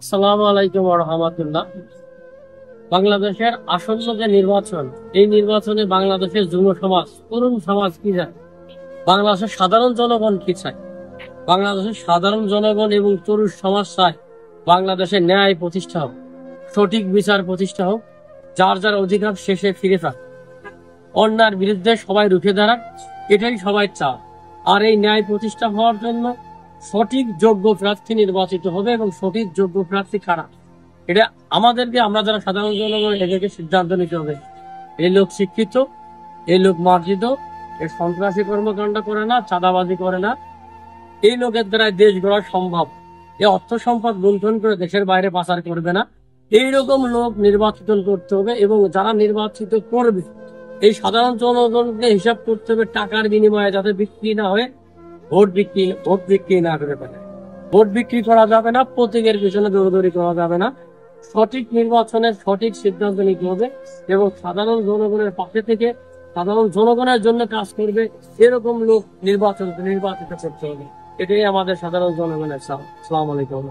আসসালামু আলাইকুম ওয়া রাহমাতুল্লাহ। বাংলাদেশের আসন্ন যে নির্বাচন, এই নির্বাচনে বাংলাদেশের যুব সমাজ, তরুণ সমাজ কি চায়, বাংলাদেশের সাধারণ জনগণ কি চায়? বাংলাদেশের সাধারণ জনগণ এবং তরুণ সমাজ চায় বাংলাদেশের ন্যায় প্রতিষ্ঠা হোক, সঠিক বিচার প্রতিষ্ঠা হোক, যার যার অধিকার শেষে ফিরে পাক, অন্যায়ের বিরুদ্ধে সবাই রুখে দাঁড়াক, এটাই সবাই চায়। আর এই ন্যায় প্রতিষ্ঠা হওয়ার জন্য সঠিক যোগ্য প্রার্থী নির্বাচিত হবে, এবং সঠিক যোগ্য প্রার্থী কারা, এটা আমরা যারা সাধারণ জনগণ এদেরকে সিদ্ধান্ত নিতে হবে। এই লোক শিক্ষিত, এই লোক মার্জিত, এ সন্ত্রাসী কর্মকাণ্ড করে না, চাঁদাবাজি করে না, এই লোকের দ্বারা দেশ গড়া সম্ভব, এই অর্থ সম্পদ লুণ্ঠন করে দেশের বাইরে পাচার করবে না, এইরকম লোক নির্বাচিত করতে হবে। এবং যারা নির্বাচিত করবে, এই সাধারণ জনগণকে হিসাব করতে হবে টাকার বিনিময়ে, যাতে বিক্রি না হয়ে ভোট বিক্রি না করে পারে। ভোট বিক্রি করা যাবে না, প্রতীকের পিছনে দৌড়দৌড়ি করা যাবে না। সঠিক নির্বাচনের সঠিক সিদ্ধান্ত নিতে হবে এবং সাধারণ জনগণের পাশে থেকে সাধারণ জনগণের জন্য কাজ করবে, এরকম লোক নির্বাচিত করতে হবে। এটাই আমাদের সাধারণ জনগণের চাওয়া। আসসালামু আলাইকুম।